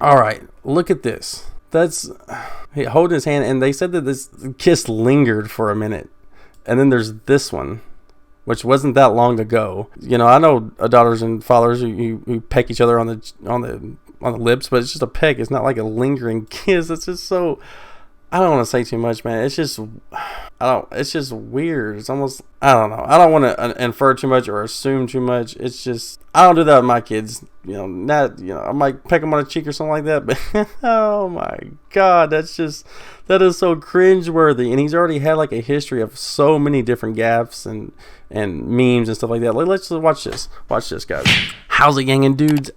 All right, look at this. That's holding his hand, and they said that this kiss lingered for a minute. And then there's this one, which wasn't that long ago. I know daughters and fathers who peck each other on the lips, but it's just a peck. It's not like a lingering kiss. It's just so. I don't want to say too much, man. It's just weird. It's almost, I don't know. I don't want to infer too much or assume too much. It's just, I don't do that with my kids. I might peck them on the cheek or something like that, but oh my God, that is so cringeworthy. And he's already had like a history of so many different gaffes and memes and stuff like that. Let's just watch this. Watch this, guys. How's it, gangin' dudes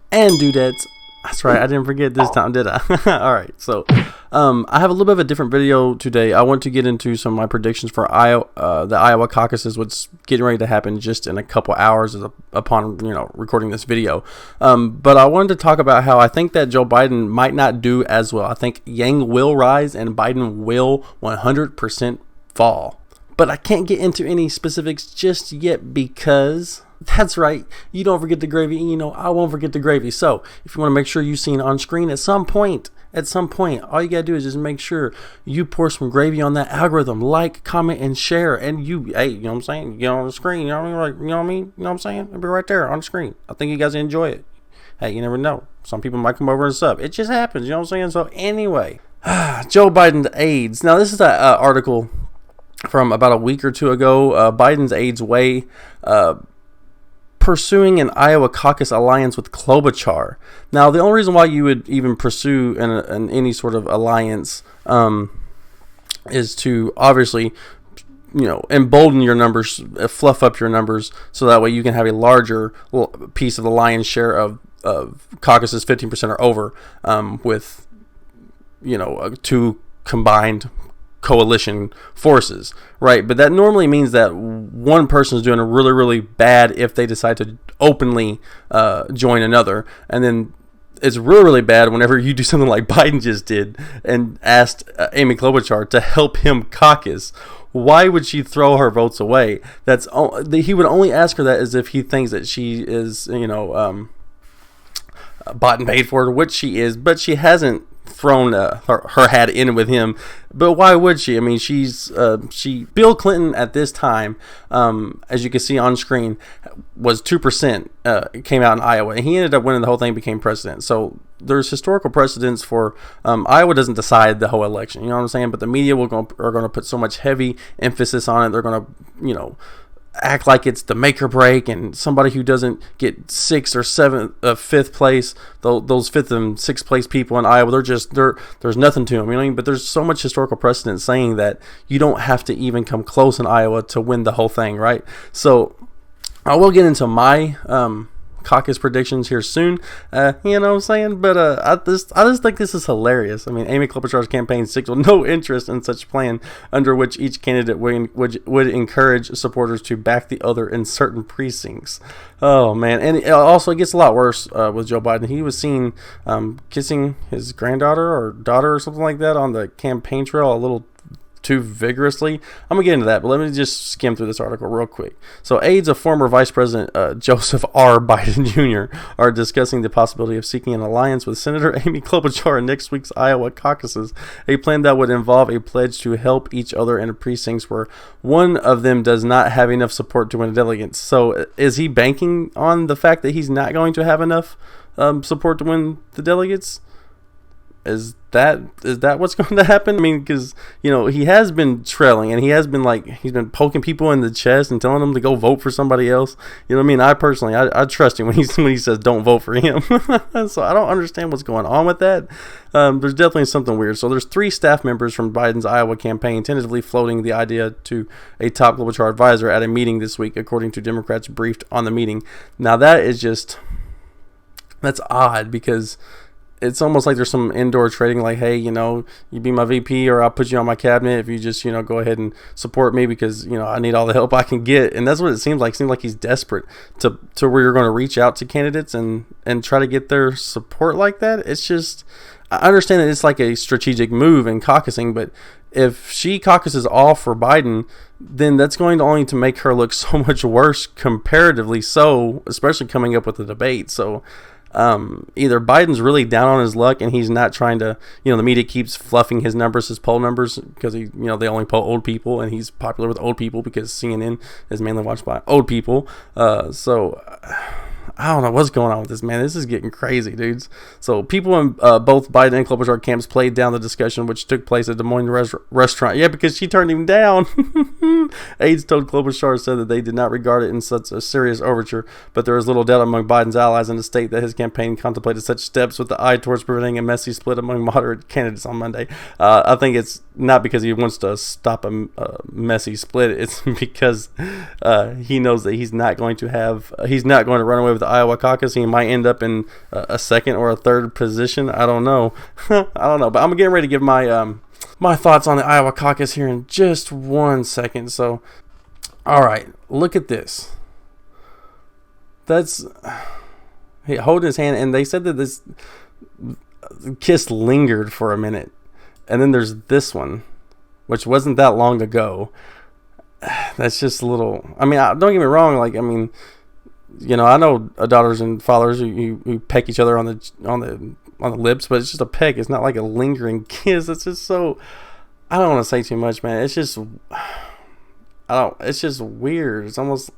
and dudettes? That's right, I didn't forget this time, did I? All right, so I have a little bit of a different video today. I want to get into some of my predictions for the Iowa caucuses, what's getting ready to happen just in a couple hours upon recording this video. But I wanted to talk about how I think that Joe Biden might not do as well. I think Yang will rise and Biden will 100% fall. But I can't get into any specifics just yet because... That's right. You don't forget the gravy, and I won't forget the gravy. So, if you want to make sure you've seen on screen at some point, all you got to do is just make sure you pour some gravy on that algorithm. Like, comment, and share. And you know what I'm saying? Get on the screen. You know what I mean? You know what I'm saying? It'll be right there on the screen. I think you guys enjoy it. Hey, you never know. Some people might come over and sub. It just happens. You know what I'm saying? So, anyway, Joe Biden's aides. Now, this is an article from about a week or two ago. Biden's aides weigh pursuing an Iowa caucus alliance with Klobuchar. Now, the only reason why you would even pursue any sort of alliance is to obviously, embolden your numbers, fluff up your numbers, so that way you can have a larger piece of the lion's share of caucuses, 15% or over, with two combined coalition forces, right? But that normally means that one person is doing a really, really bad if they decide to openly join another, and then it's really, really bad whenever you do something like Biden just did and asked Amy Klobuchar to help him caucus. Why would she throw her votes away? He would only ask her that as if he thinks that she is, bought and paid for, which she is, but she hasn't thrown her hat in with him. But why would she? I mean, Bill Clinton at this time, as you can see on screen, was 2%, came out in Iowa, and he ended up winning the whole thing, became president. So there's historical precedents for Iowa doesn't decide the whole election, you know what I'm saying? But the media are going to put so much heavy emphasis on it. They're going to act like it's the make or break, and somebody who doesn't get 6th or 7th, 5th place, those 5th and 6th place people in Iowa, there's nothing to them, you know what I mean? But there's so much historical precedent saying that you don't have to even come close in Iowa to win the whole thing, right? So I will get into my caucus predictions here soon, you know what I'm saying? But I just think this is hilarious. I mean, Amy Klobuchar's campaign signaled no interest in such plan under which each candidate would encourage supporters to back the other in certain precincts. Oh man, and also it gets a lot worse with Joe Biden. He was seen kissing his granddaughter or daughter or something like that on the campaign trail a little too vigorously. I'm gonna get into that, but let me just skim through this article real quick. So, aides of former Vice President Joseph R. Biden Jr. are discussing the possibility of seeking an alliance with Senator Amy Klobuchar in next week's Iowa caucuses, a plan that would involve a pledge to help each other in precincts where one of them does not have enough support to win delegates. So, is he banking on the fact that he's not going to have enough support to win the delegates? Is that what's going to happen? I mean, because he has been trailing, and he's been poking people in the chest and telling them to go vote for somebody else. You know what I mean? I personally, I trust him when he says don't vote for him. So I don't understand what's going on with that. There's definitely something weird. So there's 3 staff members from Biden's Iowa campaign tentatively floating the idea to a top Klobuchar advisor at a meeting this week, according to Democrats briefed on the meeting. Now that's odd, because it's almost like there's some indoor trading, like, hey, you be my VP, or I'll put you on my cabinet if you just, go ahead and support me, because, I need all the help I can get. And that's what it seems like. It seems like he's desperate to where you're going to reach out to candidates and try to get their support like that. It's just, I understand that it's like a strategic move in caucusing, but if she caucuses all for Biden, then that's going to only to make her look so much worse comparatively, so especially coming up with the debate. So Either Biden's really down on his luck and he's not trying to, the media keeps fluffing his numbers, his poll numbers, because they only poll old people, and he's popular with old people because CNN is mainly watched by old people. So I don't know what's going on with this, man. This is getting crazy, dudes. So people in both Biden and Klobuchar camps played down the discussion, which took place at Des Moines restaurant. Yeah, because she turned him down. Aides told Klobuchar said that they did not regard it in such a serious overture, but there is little doubt among Biden's allies in the state that his campaign contemplated such steps with the eye towards preventing a messy split among moderate candidates on Monday. I think it's not because he wants to stop a messy split. It's because he knows that he's not going to run away with the Iowa caucus. He might end up in a second or a third position. I don't know. I don't know. But I'm getting ready to give my thoughts on the Iowa caucus here in just 1 second. So, all right, look at this. That's holding his hand, and they said that this kiss lingered for a minute, and then there's this one, which wasn't that long ago. That's just a little. I mean, don't get me wrong. Like, I mean, I know daughters and fathers who peck each other on the lips, but it's just a peck. It's not like a lingering kiss. It's just so. I don't want to say too much, man. It's just. It's just weird. It's almost.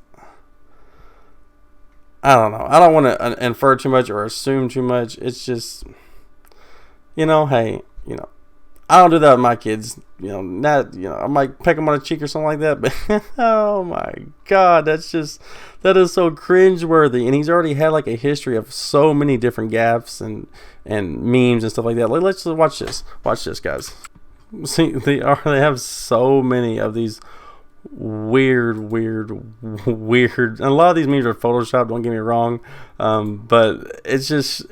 I don't know. I don't want to infer too much or assume too much. It's just. Hey, I don't do that with my kids. I might peck them on the cheek or something like that. But oh my God, that is so cringeworthy. And he's already had like a history of so many different gaffes and memes and stuff like that. Let's just watch this. Watch this, guys. See, they have so many of these weird. And a lot of these memes are photoshopped. Don't get me wrong, but it's just.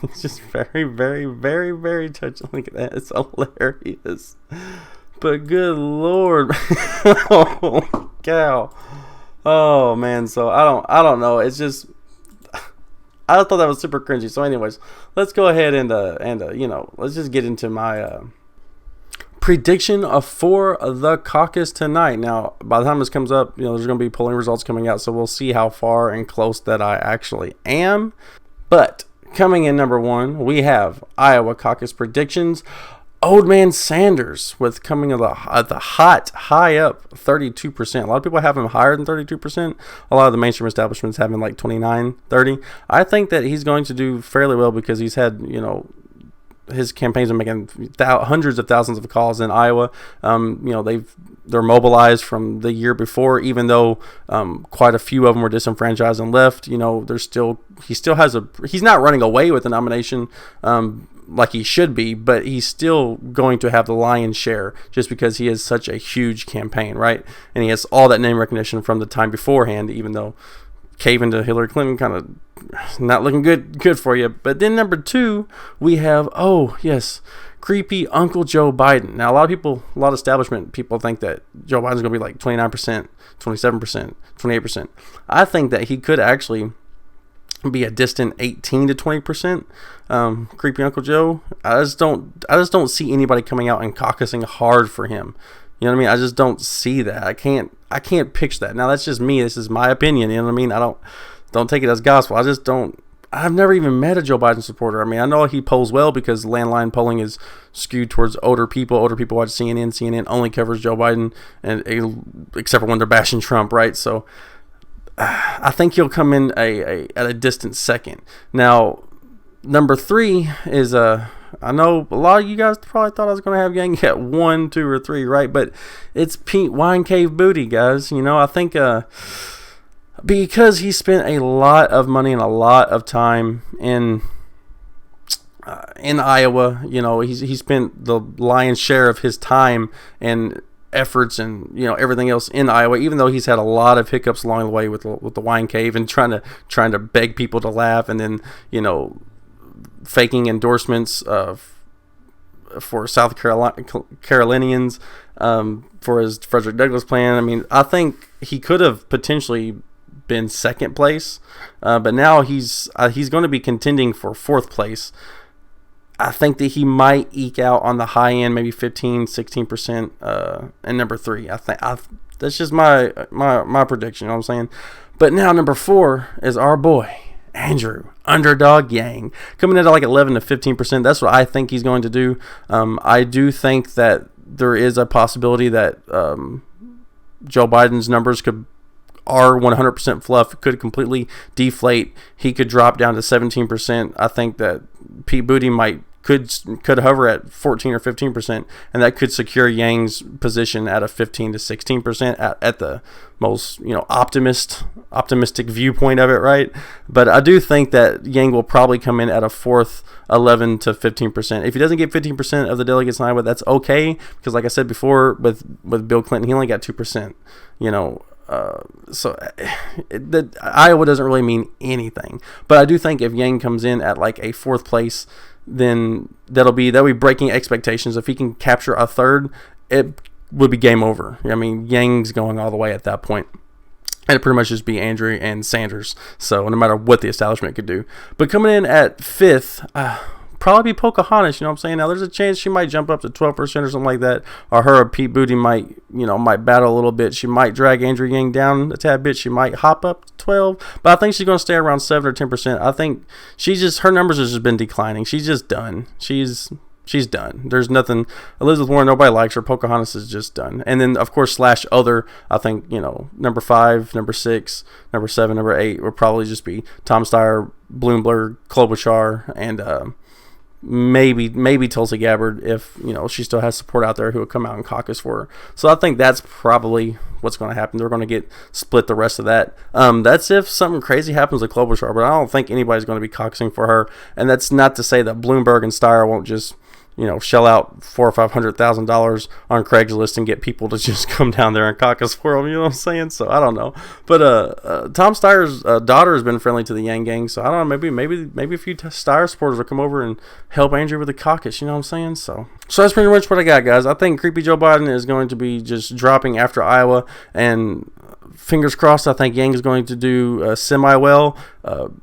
It's just very, very, very, very touching. Look at that. It's hilarious. But good Lord. Oh, cow. Oh, man. So I don't know. It's just, I thought that was super cringy. So anyways, let's go ahead and let's just get into my prediction for the caucus tonight. Now, by the time this comes up, there's going to be polling results coming out. So we'll see how far and close that I actually am. But coming in number 1, we have Iowa caucus predictions. Old man Sanders with coming at the hot high up 32%. A lot of people have him higher than 32%. A lot of the mainstream establishments have him like 29, 30. I think that he's going to do fairly well because he's had, his campaigns are making hundreds of thousands of calls in Iowa. They're mobilized from the year before, even though quite a few of them were disenfranchised and left. He's not running away with the nomination like he should be, but he's still going to have the lion's share just because he has such a huge campaign, right? And he has all that name recognition from the time beforehand, even though caving to Hillary Clinton kind of not looking good for you. But then number 2, we have, creepy Uncle Joe Biden. Now, a lot of establishment people think that Joe Biden's going to be like 29%, 27%, 28%. I think that he could actually be a distant 18 to 20%. Creepy Uncle Joe. I just don't see anybody coming out and caucusing hard for him. You know what I mean? I just don't see that. I can't picture that. Now, that's just me. This is my opinion. You know what I mean? I don't take it as gospel. I've never even met a Joe Biden supporter. I mean, I know he polls well because landline polling is skewed towards older people. Older people watch CNN. CNN only covers Joe Biden, and except for when they're bashing Trump, right? So I think he'll come in at a distant second. Now, number 3 is I know a lot of you guys probably thought I was going to have Yang at 1, 2, or 3, right? But it's Pete Wine Cave Booty, guys. I think because he spent a lot of money and a lot of time in Iowa. He spent the lion's share of his time and efforts and everything else in Iowa. Even though he's had a lot of hiccups along the way with the wine cave and trying to beg people to laugh, and then faking endorsements for South Carolinians for his Frederick Douglass plan. I mean, I think he could have potentially been second place, but now he's going to be contending for 4th place. I think that he might eke out on the high end, maybe 15, 16%, and number 3. I think that's just my prediction. You know what I'm saying? But now number 4 is our boy Andrew, underdog Yang, coming in at like 11 to 15%. That's what I think he's going to do. I do think that there is a possibility that Joe Biden's numbers are 100% fluff, could completely deflate. He could drop down to 17%. I think that Pete Buttigieg could hover at 14 or 15%, and that could secure Yang's position at a 15 to 16% at the most, optimistic viewpoint of it, right? But I do think that Yang will probably come in at a fourth, 11 to 15%. If he doesn't get 15% of the delegates in Iowa, that's okay, because like I said before, with Bill Clinton, he only got 2%. Iowa doesn't really mean anything. But I do think if Yang comes in at like a fourth place, then that'll be breaking expectations. If he can capture a third, it would be game over. I mean, Yang's going all the way at that point. And it'd pretty much just be Andrew and Sanders. So no matter what the establishment could do. But coming in at fifth, probably be Pocahontas, you know what I'm saying? Now, there's a chance she might jump up to 12% or something like that, or her or Pete Buttigieg might battle a little bit. She might drag Andrew Yang down a tad bit. She might hop up to 12, but I think she's going to stay around 7 or 10%. I think her numbers have just been declining. She's just done. She's done. There's nothing. Elizabeth Warren, nobody likes her. Pocahontas is just done. And then, of course, / other, I think, number 5, number 6, number 7, number 8 would probably just be Tom Steyer, Bloomberg, Klobuchar, and maybe Tulsi Gabbard, if she still has support out there who would come out and caucus for her. So I think that's probably what's going to happen. They're going to get split the rest of that. That's if something crazy happens with Klobuchar, but I don't think anybody's going to be caucusing for her. And that's not to say that Bloomberg and Steyer won't just shell out $400,000 or $500,000 on Craigslist and get people to just come down there and caucus for them. You know what I'm saying? So I don't know. But Tom Steyer's daughter has been friendly to the Yang gang. So I don't know. Maybe a few Steyer supporters will come over and help Andrew with the caucus. You know what I'm saying? So that's pretty much what I got, guys. I think creepy Joe Biden is going to be just dropping after Iowa, and fingers crossed, I think Yang is going to do semi-well,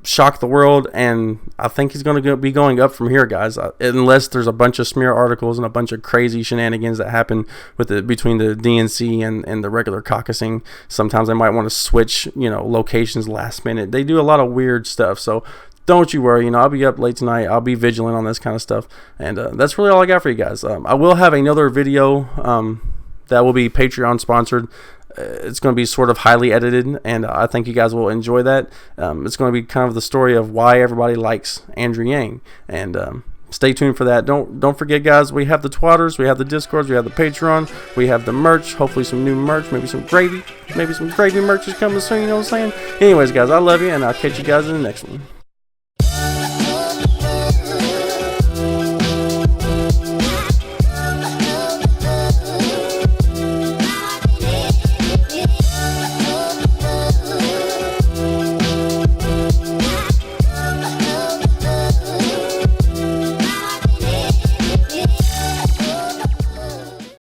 shock the world, and I think he's going to be going up from here, guys, unless there's a bunch of smear articles and a bunch of crazy shenanigans that happen between the DNC and the regular caucusing. Sometimes they might want to switch, locations last minute. They do a lot of weird stuff, so don't you worry. I'll be up late tonight. I'll be vigilant on this kind of stuff, and that's really all I got for you guys. I will have another video that will be Patreon sponsored. It's going to be sort of highly edited, and I think you guys will enjoy that. It's going to be kind of the story of why everybody likes Andrew Yang, and stay tuned for that. Don't forget, guys, we have the Twatters, we have the Discords, we have the Patreon, we have the merch, hopefully some new merch, maybe some gravy merch is coming soon, you know what I'm saying? Anyways, guys, I love you, and I'll catch you guys in the next one.